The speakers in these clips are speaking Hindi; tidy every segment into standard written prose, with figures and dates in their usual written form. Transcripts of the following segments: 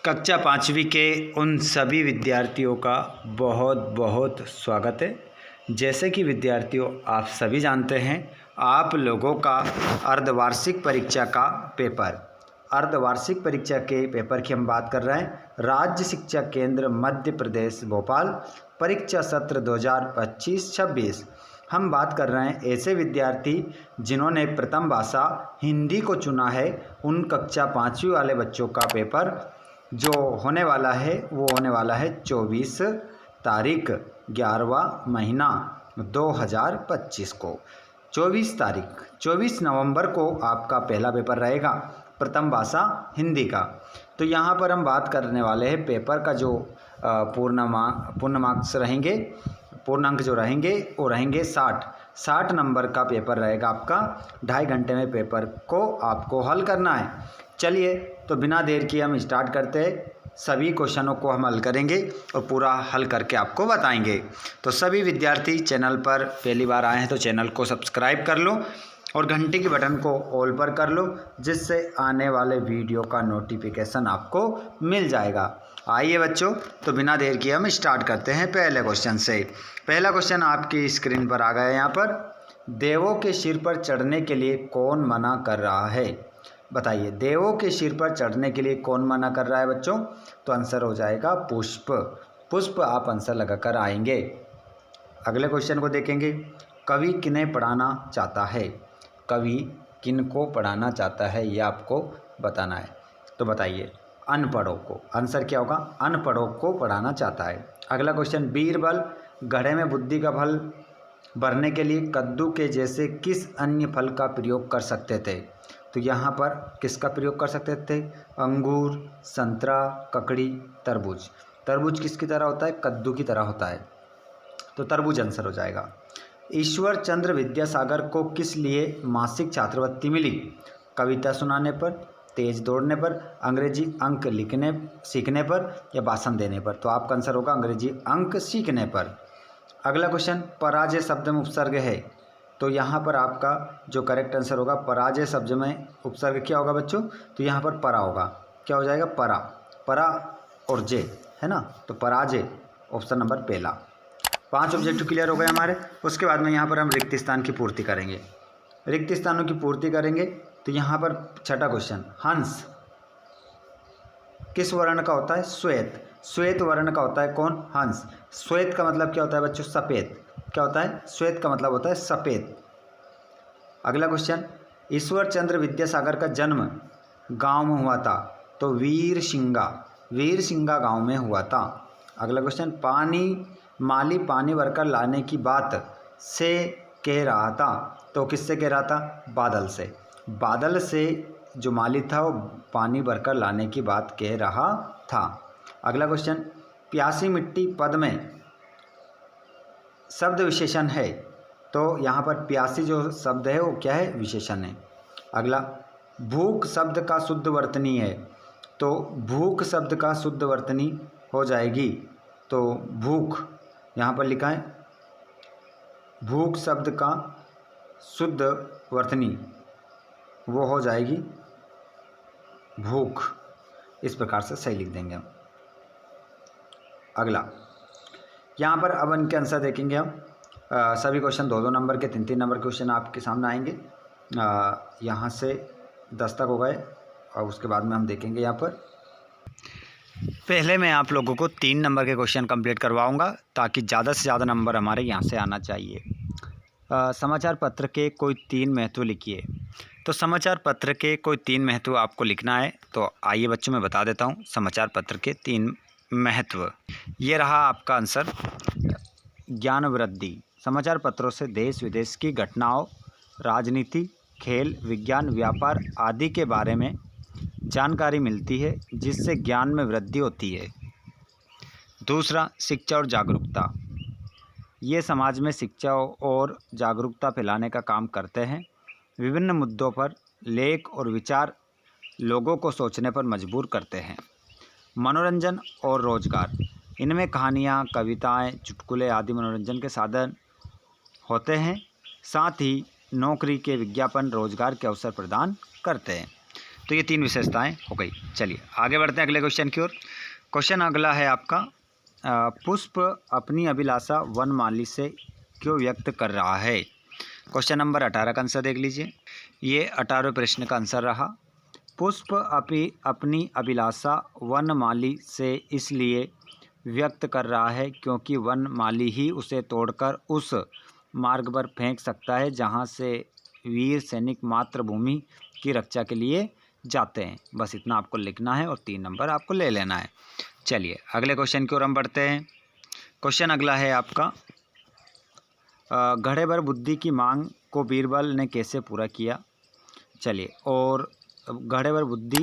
कक्षा पाँचवीं के उन सभी विद्यार्थियों का बहुत बहुत स्वागत है। जैसे कि विद्यार्थियों आप सभी जानते हैं, आप लोगों का अर्धवार्षिक परीक्षा का अर्धवार्षिक परीक्षा के पेपर की हम बात कर रहे हैं। राज्य शिक्षा केंद्र मध्य प्रदेश भोपाल परीक्षा सत्र 2025-26 हम बात कर रहे हैं ऐसे विद्यार्थी जिन्होंने प्रथम भाषा हिंदी को चुना है। उन कक्षा पाँचवीं वाले बच्चों का पेपर जो होने वाला है वो होने वाला है 24 तारीख 11वां महीना 2025 को। 24 नवंबर को आपका पहला पेपर रहेगा प्रथम भाषा हिंदी का। तो यहाँ पर हम बात करने वाले हैं पेपर का जो पूर्ण मार्क्स रहेंगे, पूर्णांक जो रहेंगे वो रहेंगे 60 नंबर का पेपर रहेगा आपका। 2.5 घंटे में पेपर को आपको हल करना है। चलिए तो बिना देर किए हम स्टार्ट करते हैं। सभी क्वेश्चनों को हम हल करेंगे और पूरा हल करके आपको बताएंगे। तो सभी विद्यार्थी चैनल पर पहली बार आए हैं तो चैनल को सब्सक्राइब कर लो और घंटी के बटन को ऑल पर कर लो, जिससे आने वाले वीडियो का नोटिफिकेशन आपको मिल जाएगा। आइए बच्चों, तो बिना देर किए हम स्टार्ट करते हैं पहले क्वेश्चन से। पहला क्वेश्चन आपकी स्क्रीन पर आ गया है। यहाँ पर देवों के सिर पर चढ़ने के लिए कौन मना कर रहा है? बताइए, देवों के सिर पर चढ़ने के लिए कौन मना कर रहा है बच्चों? तो आंसर हो जाएगा पुष्प आप आंसर लगाकर आएंगे। अगले क्वेश्चन को देखेंगे। कवि किन्हें पढ़ाना चाहता है? कवि किन को पढ़ाना चाहता है ये आपको बताना है। तो बताइए, अनपढ़ों को। आंसर क्या होगा? अनपढ़ों को पढ़ाना चाहता है। अगला क्वेश्चन, बीरबल घड़े में बुद्धि का फल भरने के लिए कद्दू के जैसे किस अन्य फल का प्रयोग कर सकते थे? तो यहाँ पर किसका प्रयोग कर सकते थे? अंगूर, संतरा, ककड़ी, तरबूज। तरबूज किसकी तरह होता है? कद्दू की तरह होता है, तो तरबूज आंसर हो जाएगा। ईश्वर चंद्र विद्यासागर को किस लिए मासिक छात्रवृत्ति मिली? कविता सुनाने पर, तेज दौड़ने पर, अंग्रेजी अंक सीखने पर या भाषण देने पर? तो आपका आंसर होगा अंग्रेजी अंक सीखने पर। अगला क्वेश्चन, पराजय शब्द में उपसर्ग है। तो यहाँ पर आपका जो करेक्ट आंसर होगा, पराजय शब्द में उपसर्ग क्या होगा बच्चों? तो यहाँ पर परा होगा। क्या हो जाएगा? परा और जे है ना, तो पराजय ऑप्शन नंबर पहला। 5 ऑब्जेक्टिव क्लियर हो गए हमारे। उसके बाद में यहाँ पर हम रिक्त स्थान की पूर्ति करेंगे। रिक्त स्थानों की पूर्ति करेंगे तो यहाँ पर छठा क्वेश्चन, हंस किस वर्ण का होता है? श्वेत वर्ण का होता है। कौन? हंस। श्वेत का मतलब क्या होता है बच्चों? सफ़ेद। क्या होता है? श्वेत का मतलब होता है सफ़ेद। अगला क्वेश्चन, ईश्वर चंद्र विद्यासागर का जन्म गांव में हुआ था। तो वीरसिंगा गांव में हुआ था। अगला क्वेश्चन, माली पानी भरकर लाने की बात से कह रहा था। तो किससे कह रहा था? बादल से जो माली था वो पानी भरकर लाने की बात कह रहा था। अगला क्वेश्चन, प्यासी मिट्टी पद में शब्द विशेषण है। तो यहाँ पर प्यासी जो शब्द है वो क्या है? विशेषण है। अगला, भूख शब्द का शुद्ध वर्तनी है। तो भूख शब्द का शुद्ध वर्तनी हो जाएगी, तो भूख यहाँ पर लिखा है, भूख शब्द का शुद्ध वर्तनी वो हो जाएगी भूख। इस प्रकार से सही लिख देंगे हम। अगला, यहाँ पर अब इनके आंसर देखेंगे हम। सभी क्वेश्चन 2-2 नंबर के, 3-3 नंबर के क्वेश्चन आपके सामने आएंगे। यहाँ से 10 तक हो गए और उसके बाद में हम देखेंगे। यहाँ पर पहले मैं आप लोगों को 3 नंबर के क्वेश्चन कंप्लीट करवाऊंगा ताकि ज़्यादा से ज़्यादा नंबर हमारे यहाँ से आना चाहिए। समाचार पत्र के कोई 3 महत्व लिखिए। तो समाचार पत्र के कोई 3 महत्व आपको लिखना है। तो आइए बच्चों मैं बता देता हूँ समाचार पत्र के 3 महत्व। ये रहा आपका आंसर। ज्ञान वृद्धि, समाचार पत्रों से देश विदेश की घटनाओं, राजनीति, खेल, विज्ञान, व्यापार आदि के बारे में जानकारी मिलती है, जिससे ज्ञान में वृद्धि होती है। दूसरा, शिक्षा और जागरूकता, ये समाज में शिक्षा और जागरूकता फैलाने का काम करते हैं। विभिन्न मुद्दों पर लेख और विचार लोगों को सोचने पर मजबूर करते हैं। मनोरंजन और रोजगार, इनमें कहानियाँ, कविताएं, चुटकुले आदि मनोरंजन के साधन होते हैं। साथ ही नौकरी के विज्ञापन रोजगार के अवसर प्रदान करते हैं। तो ये 3 विशेषताएं हो गई। चलिए आगे बढ़ते हैं अगले क्वेश्चन की ओर। क्वेश्चन अगला है आपका, पुष्प अपनी अभिलाषा वनमाली से क्यों व्यक्त कर रहा है। क्वेश्चन नंबर 18 का आंसर देख लीजिए। ये 18वें प्रश्न का आंसर रहा। पुष्प अपनी अभिलाषा वनमाली से इसलिए व्यक्त कर रहा है क्योंकि वनमाली ही उसे तोड़कर उस मार्ग पर फेंक सकता है जहां से वीर सैनिक मातृभूमि की रक्षा के लिए जाते हैं। बस इतना आपको लिखना है और 3 नंबर आपको ले लेना है। चलिए अगले क्वेश्चन की ओर हम बढ़ते हैं। क्वेश्चन अगला है आपका, घड़े भर बुद्धि की मांग को बीरबल ने कैसे पूरा किया। चलिए, और घड़े भर बुद्धि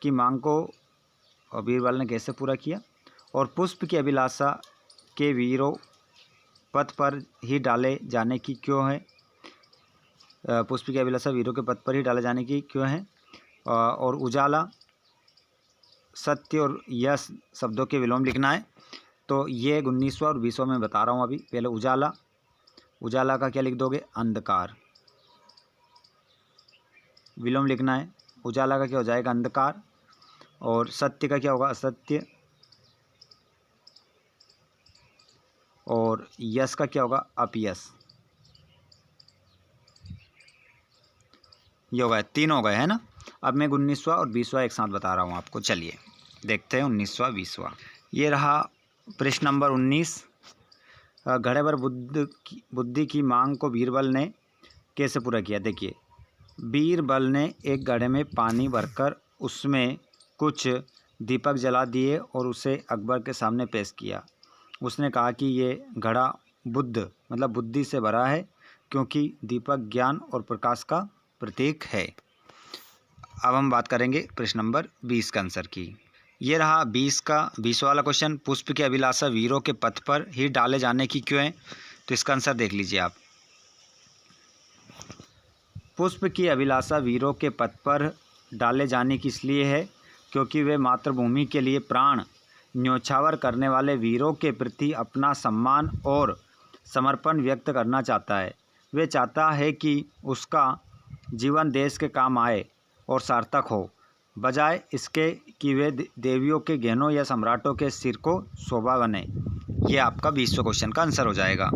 की मांग को बीरबल ने कैसे पूरा किया। और पुष्प की अभिलाषा के वीरों पथ पर ही डाले जाने की क्यों है। पुष्प की अभिलाषा वीरों के पथ पर ही डाले जाने की क्यों है। और उजाला, सत्य और यश शब्दों के विलोम लिखना है। तो ये 19वां और 20वां में बता रहा हूँ अभी। पहले उजाला, उजाला का क्या लिख दोगे, अंधकार। विलोम लिखना है। उजाला का क्या हो जाएगा, अंधकार। और सत्य का क्या होगा, असत्य। और यश का क्या होगा, अपयश। ये हो गए, 3 हो गए है ना। अब मैं 19वां और 20वां एक साथ बता रहा हूँ आपको। चलिए देखते हैं 19वां 20वां। ये रहा प्रश्न नंबर 19। घड़े भर बुद्धि की मांग को बीरबल ने कैसे पूरा किया। देखिए, बीरबल ने एक घड़े में पानी भरकर उसमें कुछ दीपक जला दिए और उसे अकबर के सामने पेश किया। उसने कहा कि ये घड़ा बुद्ध मतलब बुद्धि से भरा है क्योंकि दीपक ज्ञान और प्रकाश का प्रतीक है। अब हम बात करेंगे प्रश्न नंबर 20 का आंसर की। ये रहा 20 वाला क्वेश्चन। पुष्प की अभिलाषा वीरों के पथ पर ही डाले जाने की क्यों है। तो इसका आंसर देख लीजिए आप। पुष्प की अभिलाषा वीरों के पथ पर डाले जाने की इसलिए है क्योंकि वे मातृभूमि के लिए प्राण न्योछावर करने वाले वीरों के प्रति अपना सम्मान और समर्पण व्यक्त करना चाहता है। वे चाहता है कि उसका जीवन देश के काम आए और सार्थक हो, बजाय इसके कि वे देवियों के गहनों या सम्राटों के सिर को शोभा बने। ये आपका 20वां क्वेश्चन का आंसर हो जाएगा।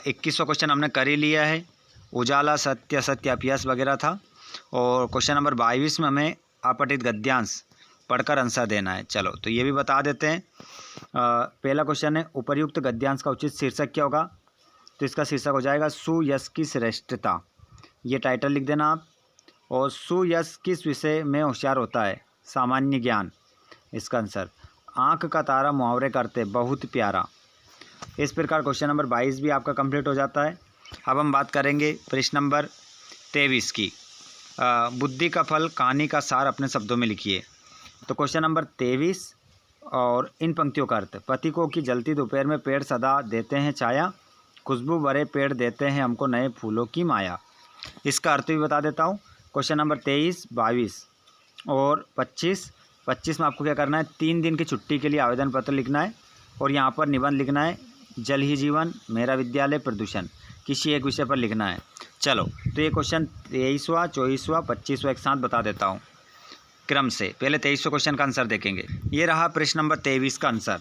21वां क्वेश्चन हमने कर ही लिया है। उजाला, सत्य, असत्य, अपयश वगैरह था। और क्वेश्चन नंबर 22 में हमें अपठित गद्यांश पढ़कर आंसर देना है। चलो तो ये भी बता देते हैं। पहला क्वेश्चन है, उपर्युक्त गद्यांश का उचित शीर्षक क्या होगा। तो इसका शीर्षक हो जाएगा सुयश की श्रेष्ठता। ये टाइटल लिख देना आप। और सुयश किस विषय में होशियार होता है, सामान्य ज्ञान। इसका आंसर, आँख का तारा मुहावरे करते बहुत प्यारा। इस प्रकार क्वेश्चन नंबर 22 भी आपका कंप्लीट हो जाता है। अब हम बात करेंगे प्रश्न नंबर 23 की। बुद्धि का फल, कहानी का सार अपने शब्दों में लिखिए। तो क्वेश्चन नंबर 23 और इन पंक्तियों का अर्थ, पति को की जलती दोपहर में पेड़ सदा देते हैं छाया, खुशबू भरे पेड़ देते हैं हमको नए फूलों की माया। इसका अर्थ भी बता देता हूँ। क्वेश्चन नंबर 23, 22 और 25 में आपको क्या करना है, 3 दिन की छुट्टी के लिए आवेदन पत्र लिखना है और यहाँ पर निबंध लिखना है। जल ही जीवन, मेरा विद्यालय, प्रदूषण, किसी एक विषय पर लिखना है। चलो तो ये क्वेश्चन 23वां, 24वां, 25वां एक साथ बता देता हूँ क्रम से। पहले 23वां क्वेश्चन का आंसर देखेंगे। ये रहा प्रश्न नंबर 23 का आंसर।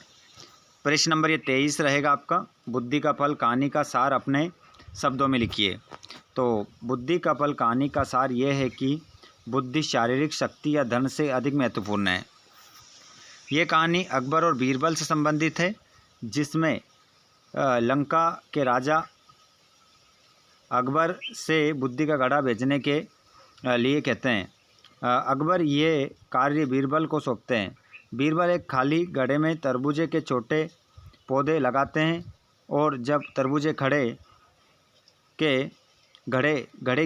प्रश्न नंबर ये 23 रहेगा आपका। बुद्धि का फल, कहानी का सार अपने शब्दों में लिखिए। तो बुद्धि का फल, कहानी का सार ये है कि बुद्धि शारीरिक शक्ति या धन से अधिक महत्वपूर्ण है। ये कहानी अकबर और बीरबल से संबंधित है, जिसमें लंका के राजा अकबर से बुद्धि का घड़ा भेजने के लिए कहते हैं। अकबर ये कार्य बीरबल को सौंपते हैं। बीरबल एक खाली घड़े में तरबूजे के छोटे पौधे लगाते हैं और जब तरबूजे घड़े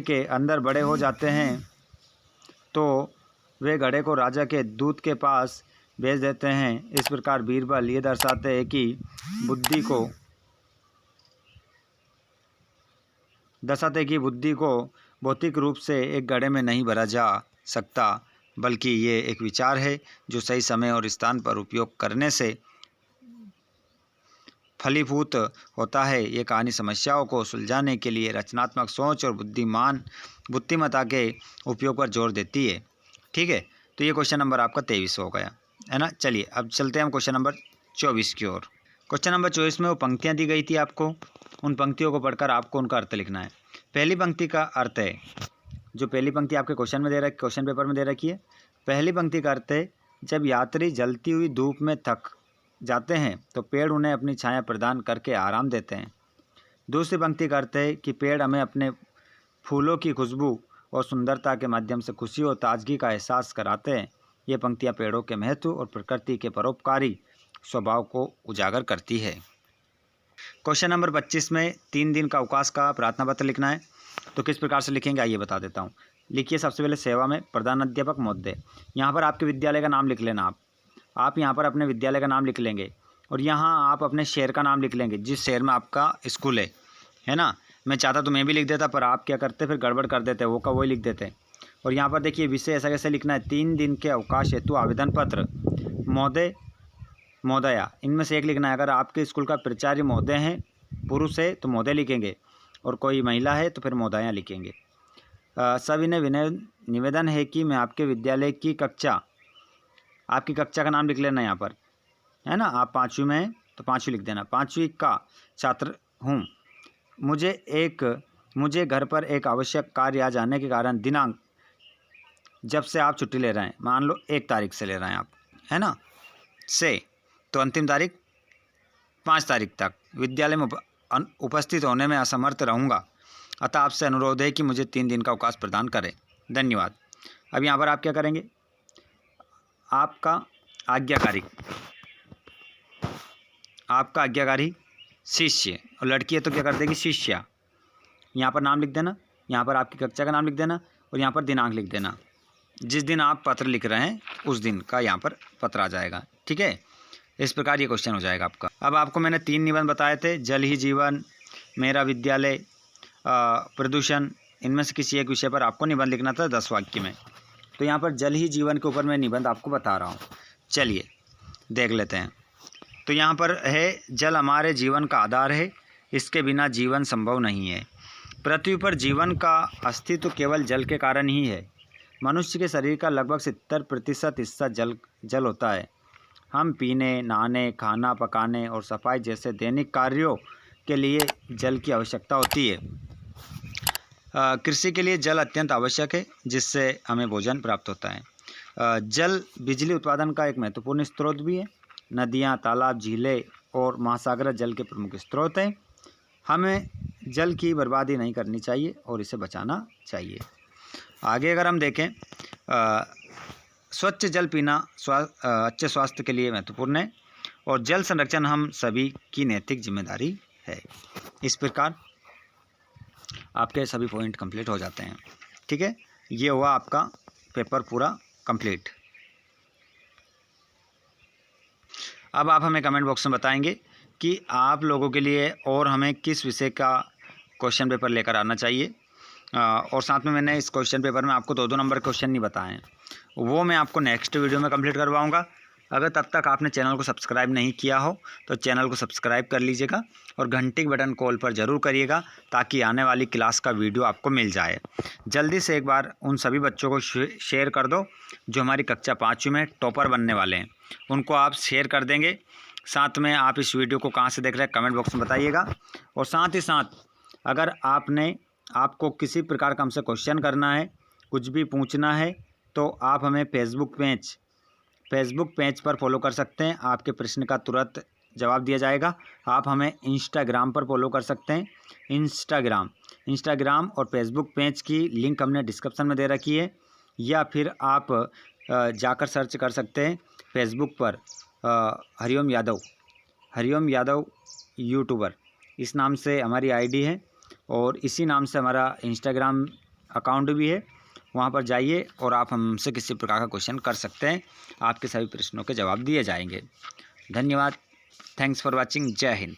के अंदर बड़े हो जाते हैं तो वे घड़े को राजा के दूत के पास भेज देते हैं। इस प्रकार बीरबल ये दर्शाते हैं कि बुद्धि को भौतिक रूप से एक घड़े में नहीं भरा जा सकता, बल्कि ये एक विचार है जो सही समय और स्थान पर उपयोग करने से फलीभूत होता है। ये कहानी समस्याओं को सुलझाने के लिए रचनात्मक सोच और बुद्धिमत्ता के उपयोग पर जोर देती है। ठीक है, तो ये क्वेश्चन नंबर आपका 23 हो गया है ना। चलिए अब चलते हैं हम क्वेश्चन नंबर 24 की ओर। क्वेश्चन नंबर 24 में वो पंक्तियाँ दी गई थी आपको, उन पंक्तियों को पढ़कर आपको उनका अर्थ लिखना है। पहली पंक्ति का अर्थ है, जो पहली पंक्ति आपके क्वेश्चन पेपर में दे रखी है, पहली पंक्ति का अर्थ है, जब यात्री जलती हुई धूप में थक जाते हैं तो पेड़ उन्हें अपनी छाया प्रदान करके आराम देते हैं। दूसरी पंक्ति का अर्थ है कि पेड़ हमें अपने फूलों की खुशबू और सुंदरता के माध्यम से खुशी और ताजगी का एहसास कराते हैं। ये पंक्तियाँ पेड़ों के महत्व और प्रकृति के परोपकारी स्वभाव को उजागर करती है। क्वेश्चन नंबर 25 में 3 दिन का अवकाश का प्रार्थना पत्र लिखना है। तो किस प्रकार से लिखेंगे आइए बता देता हूँ। लिखिए सबसे पहले सेवा में प्रधान अध्यापक महोदय। यहाँ पर आपके विद्यालय का नाम लिख लेना। आप यहाँ पर अपने विद्यालय का नाम लिख लेंगे और यहाँ आप अपने शहर का नाम लिख लेंगे, जिस शहर में आपका स्कूल है ना। मैं चाहता तो मैं भी लिख देता, पर आप क्या करते फिर गड़बड़ कर देते, वो का वही लिख देते। और यहाँ पर देखिए विषय ऐसा कैसे लिखना है, 3 दिन के अवकाश हेतु आवेदन पत्र। महोदय महोदया इनमें से एक लिखना है। अगर आपके स्कूल का प्राचार्य महोदय हैं, पुरुष है तो महोदय लिखेंगे, और कोई महिला है तो फिर महोदया लिखेंगे। सभी ने निवेदन है कि मैं आपके विद्यालय की कक्षा, आपकी कक्षा का नाम लिख लेना यहाँ पर, है ना। आप 5वीं में हैं तो 5वीं लिख देना, 5वीं का छात्र हूँ। मुझे घर पर एक आवश्यक कार्य आ जाने के कारण दिनांक जब से आप छुट्टी ले रहे हैं, मान लो 1 तारीख से ले रहे हैं आप, है ना, से तो अंतिम तारीख 5 तारीख तक विद्यालय में उपस्थित होने में असमर्थ रहूँगा। अतः आपसे अनुरोध है कि मुझे 3 दिन का अवकाश प्रदान करें। धन्यवाद। अब यहाँ पर आप क्या करेंगे, आपका आज्ञाकारी शिष्य, और लड़की है तो क्या कर देगी शिष्या। यहाँ पर नाम लिख देना, यहाँ पर आपकी कक्षा का नाम लिख देना और यहाँ पर दिनांक लिख देना। जिस दिन आप पत्र लिख रहे हैं उस दिन का यहाँ पर पत्र आ जाएगा। ठीक है, इस प्रकार ये क्वेश्चन हो जाएगा आपका। अब आपको मैंने 3 निबंध बताए थे, जल ही जीवन, मेरा विद्यालय, प्रदूषण। इनमें से किसी एक विषय पर आपको निबंध लिखना था 10 वाक्य में। तो यहाँ पर जल ही जीवन के ऊपर मैं निबंध आपको बता रहा हूँ। चलिए देख लेते हैं। तो यहाँ पर है, जल हमारे जीवन का आधार है, इसके बिना जीवन संभव नहीं है। पृथ्वी पर जीवन का अस्तित्व केवल जल के कारण ही है। मनुष्य के शरीर का लगभग 70% हिस्सा जल होता है। हम पीने, नहाने, खाना पकाने और सफाई जैसे दैनिक कार्यों के लिए जल की आवश्यकता होती है। कृषि के लिए जल अत्यंत आवश्यक है, जिससे हमें भोजन प्राप्त होता है। जल बिजली उत्पादन का एक महत्वपूर्ण स्रोत भी है। नदियाँ, तालाब, झीलें और महासागर जल के प्रमुख स्रोत हैं। हमें जल की बर्बादी नहीं करनी चाहिए और इसे बचाना चाहिए। आगे अगर हम देखें, स्वच्छ जल पीना अच्छे स्वास्थ्य के लिए महत्वपूर्ण है और जल संरक्षण हम सभी की नैतिक जिम्मेदारी है। इस प्रकार आपके सभी पॉइंट कंप्लीट हो जाते हैं। ठीक है, ये हुआ आपका पेपर पूरा कंप्लीट। अब आप हमें कमेंट बॉक्स में बताएंगे कि आप लोगों के लिए और हमें किस विषय का क्वेश्चन पेपर लेकर आना चाहिए। और साथ में मैंने इस क्वेश्चन पेपर में आपको 2-2 नंबर क्वेश्चन नहीं बताए हैं, वो मैं आपको नेक्स्ट वीडियो में कंप्लीट करवाऊंगा। अगर तब तक आपने चैनल को सब्सक्राइब नहीं किया हो तो चैनल को सब्सक्राइब कर लीजिएगा और घंटी के बटन कॉल पर ज़रूर करिएगा, ताकि आने वाली क्लास का वीडियो आपको मिल जाए। जल्दी से एक बार उन सभी बच्चों को शेयर कर दो जो हमारी कक्षा 5वीं में टॉपर बनने वाले हैं, उनको आप शेयर कर देंगे। साथ में आप इस वीडियो को कहाँ से देख रहे हैं कमेंट बॉक्स में बताइएगा। और साथ ही साथ अगर आपको किसी प्रकार का हमसे क्वेश्चन करना है, कुछ भी पूछना है, तो आप हमें फेसबुक पेज पर फॉलो कर सकते हैं। आपके प्रश्न का तुरंत जवाब दिया जाएगा। आप हमें इंस्टाग्राम पर फॉलो कर सकते हैं। इंस्टाग्राम और फेसबुक पेज की लिंक हमने डिस्क्रिप्शन में दे रखी है, या फिर आप जाकर सर्च कर सकते हैं फेसबुक पर हरिओम यादव यूट्यूबर, इस नाम से हमारी आईडी है और इसी नाम से हमारा इंस्टाग्राम अकाउंट भी है। वहाँ पर जाइए और आप हमसे किसी प्रकार का क्वेश्चन कर सकते हैं, आपके सभी प्रश्नों के जवाब दिए जाएंगे। धन्यवाद। Thanks for watching. जय हिंद।